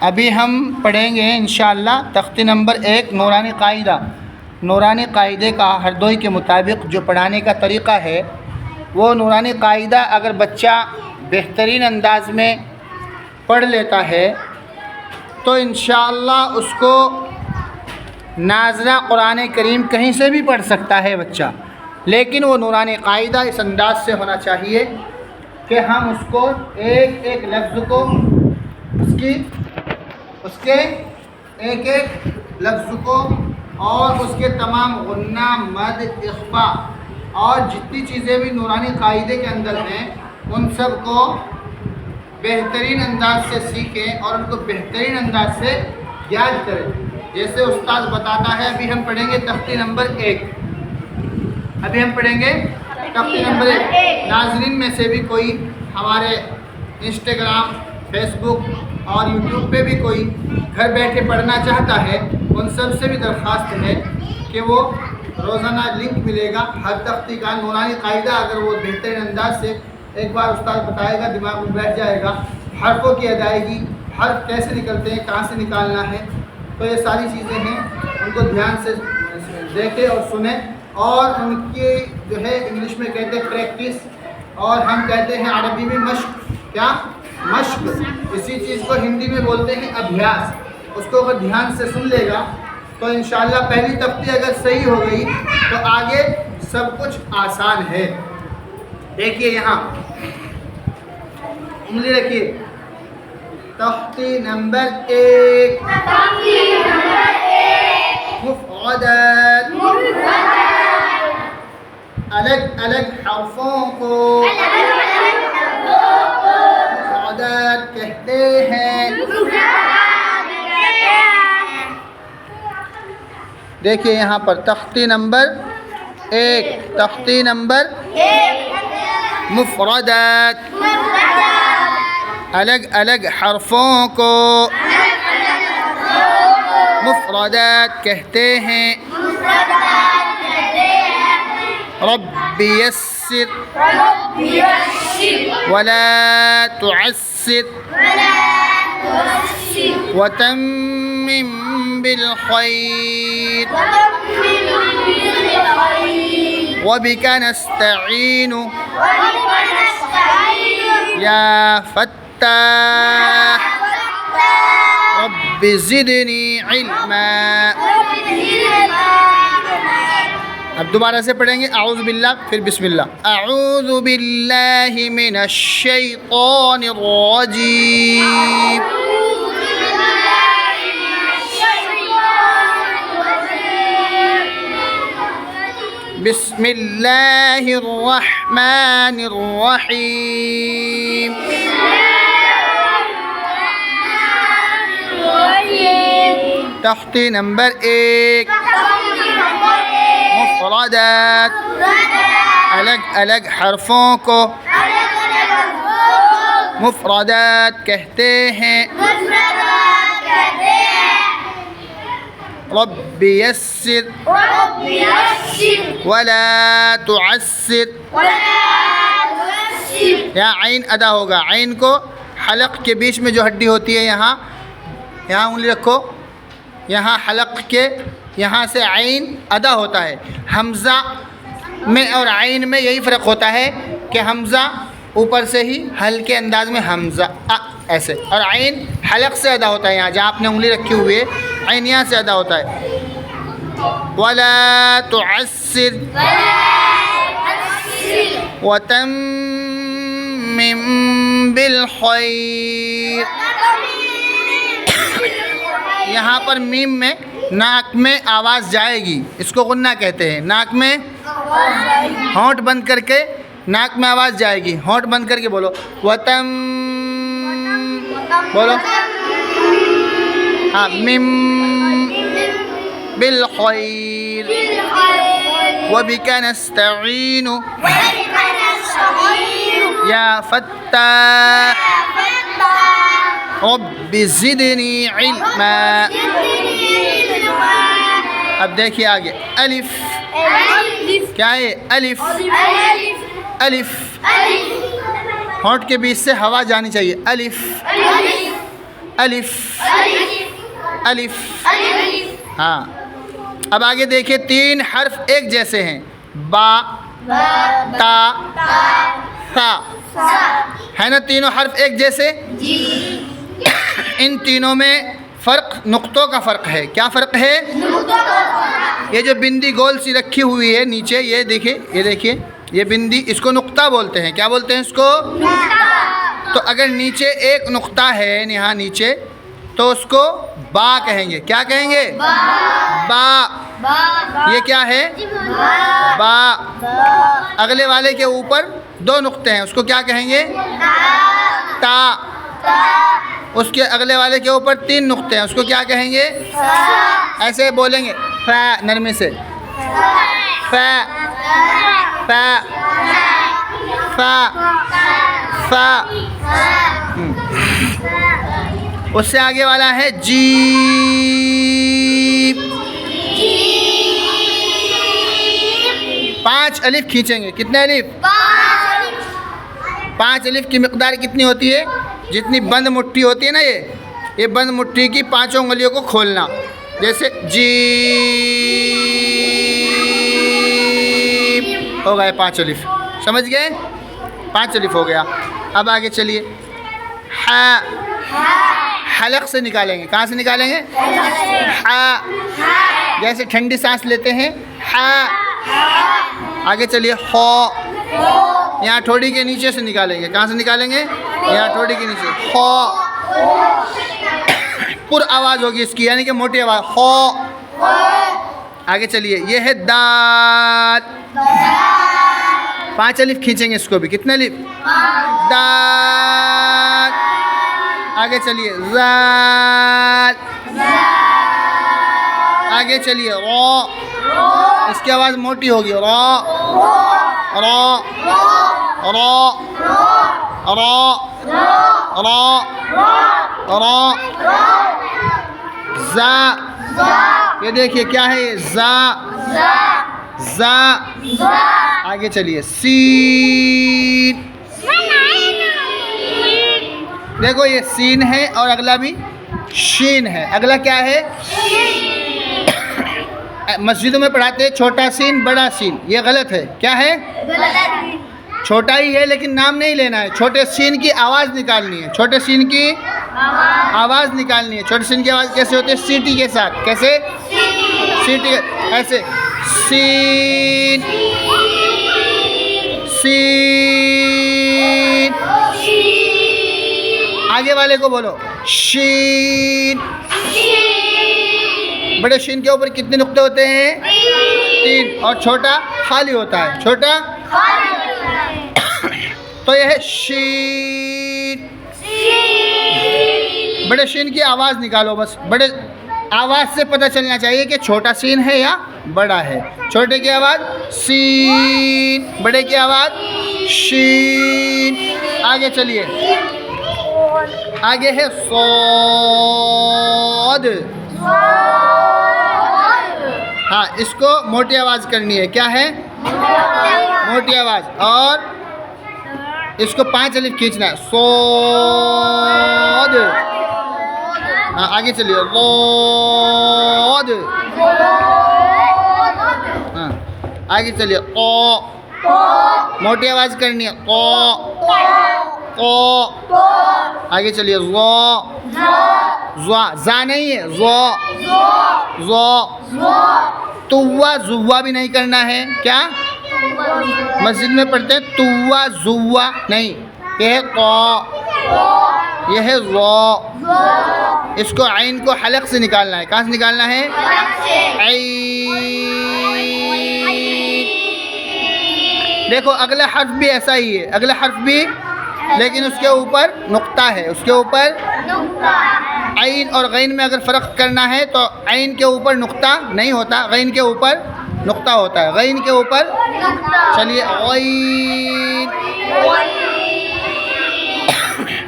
अभी हम पढ़ेंगे इंशाअल्लाह तख्ती नंबर 1 नूरानी कायदा। नूरानी कायदे का हरदोई के मुताबिक जो पढ़ाने का तरीक़ा है वो नूरानी कायदा अगर बच्चा बेहतरीन अंदाज में पढ़ लेता है तो इंशाअल्लाह उसको नाज़रा कुरान करीम कहीं से भी पढ़ सकता है बच्चा। लेकिन वो नूरानी कायदा इस अंदाज से होना चाहिए कि हम उसको एक एक लफ्ज़ को उसके एक एक लफ्ज़ को और उसके तमाम गुन्ना मद इख्फा और जितनी चीज़ें भी नूरानी कायदे के अंदर हैं उन सब को बेहतरीन अंदाज से सीखें और उनको बेहतरीन अंदाज से याद करें। जैसे उस्ताद बताता है, अभी हम पढ़ेंगे तख्ती नंबर 1। अभी हम पढ़ेंगे तख्ती नंबर 1। नाज़रीन में से भी कोई हमारे इंस्टाग्राम, फेसबुक और यूट्यूब पे भी कोई घर बैठे पढ़ना चाहता है, उन सब से भी दरख्वास्त है कि वो रोज़ाना लिंक मिलेगा हर तख्ती का नूरानी कायदा। अगर वो बेहतरीन अंदाज से एक बार उस्ताद बताएगा, दिमाग में बैठ जाएगा। हरफों की अदायगी, हर्फ कैसे निकलते हैं, कहाँ से निकालना है, तो ये सारी चीज़ें हैं, उनको ध्यान से देखें और सुने। और उनकी जो है इंग्लिश में कहते हैं प्रैक्टिस और हम कहते हैं अरबी में मश्क। क्या? मश्क। इसी चीज़ को हिंदी में बोलते हैं अभ्यास। उसको अगर ध्यान से सुन लेगा तो इंशाअल्लाह पहली तख्ती अगर सही हो गई तो आगे सब कुछ आसान है। देखिए यहाँ उंगली रखिए, तख्ती नंबर 1 मुफ़रदात, अलग अलग हर्फों को मुफ़रदात कहते हैं। देखिए यहाँ पर तख्ती नंबर 1, तख्ती नंबर मुफ़रदात, अलग अलग हर्फों को मुफ़रदात कहते हैं। रब्बी यस्सिर वला तुअस्सिर वतम्मिम बिल खैर वबिका नस्तईनु या फत्ताह रब्बि ज़िदनी इल्मा। अब दोबारा से पढ़ेंगे आऊज़ु बिल्लाह, फिर बिस्मिल्लाह। आऊज़ु बिल्लाहि मिनश शैतानिर रजीम। बिस्मिल्लाहिर रहमानिर रहीम। तख्ती नंबर 1 मुफ़रदात, अलग अलग हर्फों को मुफ़रदात कहते हैं। रब्बी यस्सिर वला तुअस्सिर। यहाँ आइन अदा होगा। आइन को हलक के बीच में जो हड्डी होती है यहाँ उंगली रखो, यहाँ हलक के यहाँ से आइन अदा होता है। हमज़ा में और आइन में यही फ़र्क होता है कि हमज़ा ऊपर से ही हल्के अंदाज में हमज़ा ऐसे, और आइन हलक से अदा होता है। यहाँ जहाँ आपने उंगली रखी हुई है आइन यहाँ से अदा होता है। वला तुअस्सिर वतम्मिम बिल खैर। यहाँ पर मीम में नाक में आवाज़ जाएगी, इसको गुन्ना कहते हैं। नाक में होंठ बंद करके नाक में आवाज़ जाएगी। होंठ बंद करके बोलो वतम, बोलो हाँ, मिम बिल खैर वबिका नस्तईनु या फत्ताह रब्बि ज़िदनी इल्मा। अब देखिए आगे, अलिफ क्या है? अलिफ, अलिफ होंठ के बीच से हवा जानी चाहिए। अलिफ अलिफ, अलिफ। हाँ, अब आगे देखिए, 3 हर्फ एक जैसे हैं, बा, ता, सा, है ना? तीनों हर्फ एक जैसे। इन तीनों में फ़र्क नुक्तों का फ़र्क है। क्या फ़र्क है? ये जो बिंदी गोल सी रखी हुई है नीचे, ये देखिए, ये देखिए, ये बिंदी, इसको नुक्ता बोलते हैं। क्या बोलते हैं इसको? तो अगर नीचे एक नुक्ता है यहाँ नीचे, तो उसको बा कहेंगे। क्या कहेंगे? बा। ये क्या है? बा। अगले वाले के ऊपर 2 नुक्ते हैं, उसको क्या कहेंगे? ता। उसके अगले वाले के ऊपर 3 नुक्ते हैं, उसको क्या कहेंगे? ऐसे बोलेंगे, फा, नरमी से, फा, फा, फा, फा। उससे आगे वाला है जीम। 5 अलिफ खींचेंगे। कितने अलिफ? 5 अलिफ की मिक़दार कितनी होती है? जितनी बंद मुट्ठी होती है ना, ये बंद मुट्ठी की 5 उंगलियों को खोलना। जैसे जीम हो गए 5 अलिफ। समझ गए? 5 अलिफ हो गया। अब आगे चलिए, हा, हलक से निकालेंगे। कहाँ से निकालेंगे? हा, जैसे ठंडी सांस लेते हैं, हा। आगे चलिए, हो, यहाँ ठोड़ी के नीचे से निकालेंगे। कहाँ से निकालेंगे? यहाँ ठोड़ी के नीचे, हो। पुर आवाज़ होगी इसकी, यानी कि मोटी आवाज़, हो। आगे चलिए, ये है दाल। 5 अलिफ खींचेंगे इसको भी। कितने अलिफ? दाल। आगे चलिए, ज़ाल। आगे चलिए, रो। इसकी आवाज़ मोटी होगी, रो, रो, रो, रो, रो, रो। ज़ा। ये देखिए क्या है ये? ज़ा, ज़ा। आगे चलिए, सीन। देखो ये सीन है और अगला भी शीन है। अगला क्या है? मस्जिदों में पढ़ाते हैं छोटा सीन बड़ा सीन, ये गलत है। क्या है? छोटा ही है लेकिन नाम नहीं लेना है। छोटे सीन की आवाज़ निकालनी है। छोटे सीन की आवाज़ निकालनी है। छोटे सीन की आवाज़ कैसे होती है? सीटी के साथ। कैसे? सीटी, ऐसे, सीन, सीन। आगे वाले को बोलो, शीन। बड़े शीन के ऊपर कितने नुक्ते होते हैं? 3। और छोटा खाली होता है। छोटा तो यह है शीन। बड़े शीन की आवाज़ निकालो बस। बड़े आवाज़ से पता चलना चाहिए कि छोटा सीन है या बड़ा है। छोटे की आवाज़ सीन, बड़े की आवाज़ शीन। आगे चलिए, आगे है सौद। हाँ, इसको मोटी आवाज़ करनी है। क्या है? मोटी आवाज़। और इसको 5 अलिफ खींचना है, सौद। हाँ, आगे चलिए, रौद। हाँ, आगे चलिए, ओ। मोटी आवाज़ करनी है, ओ, ओ। आगे चलिए, ज़ो, ज़ा, ज़ा नहीं है, ज़ो, ज़ो। तुवा जुवा भी नहीं करना है। क्या? मस्जिद में पढ़ते हैं तुवा जुवा नहीं, यह है तो, यह है ज़ो। इसको आइन को हलक से निकालना है। कहाँ से निकालना है? देखो अगला हर्फ भी ऐसा ही है। अगला हर्फ भी, लेकिन उसके ऊपर नुक्ता है। उसके ऊपर आइन और गैन में अगर फ़र्क करना है तो आइन के ऊपर नुक्ता नहीं होता, गैन के ऊपर नुक्ता होता है। गैन के ऊपर, चलिए,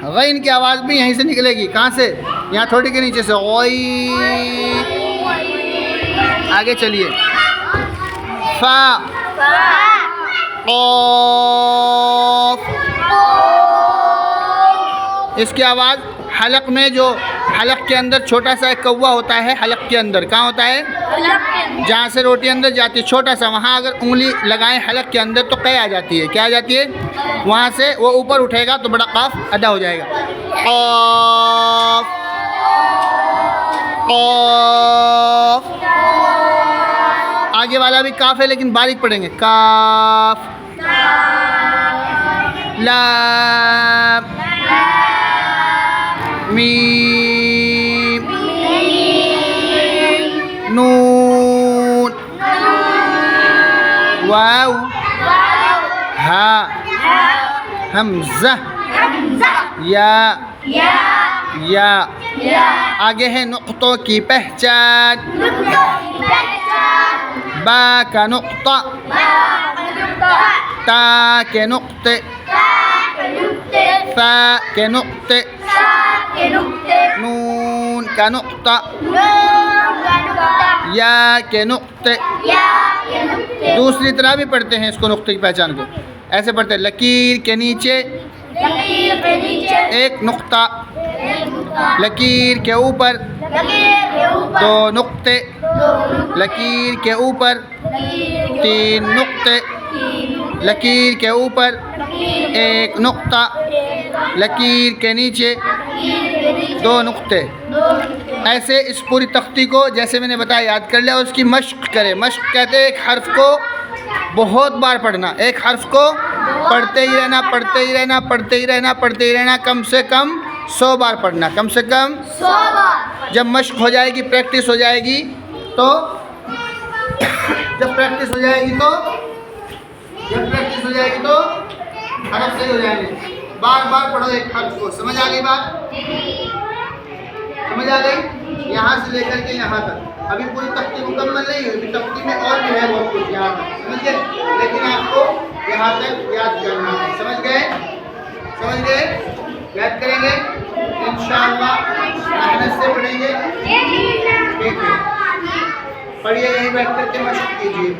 गैन की आवाज़ भी यहीं से निकलेगी। कहाँ से? यहाँ थोड़ी के नीचे से, गैन। आगे चलिए, फा, क़ाफ़। इसकी आवाज़ हलक में जो हलक के अंदर छोटा सा एक कौवा होता है, हलक के अंदर। कहाँ होता है? जहाँ से रोटी अंदर जाती है, छोटा सा, वहाँ अगर उंगली लगाएं हलक के अंदर तो कै आ जाती है। क्या आ जाती है? वहाँ से वो ऊपर उठेगा तो बड़ा काफ अदा हो जाएगा। काफ, काफ। आगे वाला भी काफ है लेकिन बारीक पढ़ेंगे। काफ, लाम, मीम, नून, वाव, हा, हमज़ा, या। आगे है नुक़्तों की पहचान। बा का नुक़्ता, ता के नुक़्ते, सा के नुक़्ते, नून का नुक़्ता, या के नुक़्ते। दूसरी तरह भी पढ़ते हैं इसको, नुक़्ते की पहचान को ऐसे पढ़ते हैं। लकीर के नीचे एक नुक़्ता, लकीर के ऊपर दो नुक़्ते, लकीर के ऊपर तीन नुक़्ते, लकीर के ऊपर एक नुक़्ता, लकीर के नीचे दो नुक़्ते। ऐसे इस पूरी तख्ती को जैसे मैंने बताया याद कर लिया और उसकी मश्क करें। मश्क कहते हैं एक हर्फ को बहुत बार पढ़ना, एक हर्फ को पढ़ते ही रहना, पढ़ते ही रहना, पढ़ते ही रहना, पढ़ते ही रहना, कम से कम 100 बार पढ़ना, कम से कम 100 बार। जब मश्क हो जाएगी, प्रैक्टिस हो जाएगी तो जब प्रैक्टिस हो जाएगी तो हर्फ सही हो जाएंगे। बार बार पढ़ो एक हर्फ को। समझ आ गई बात? समझ आ गई? यहाँ से लेकर के यहाँ तक। अभी पूरी तख्ती मुकम्मल नहीं हुई, अभी तख्ती में और भी है बहुत कुछ यहाँ तक, समझ गए? लेकिन आपको यहाँ तक याद करना है। समझ गए? समझ गए? याद करेंगे इंशाअल्लाह, मेहनत से पढ़ेंगे। ठीक है, पढ़िए, यहीं बैठ करके मशक कीजिए।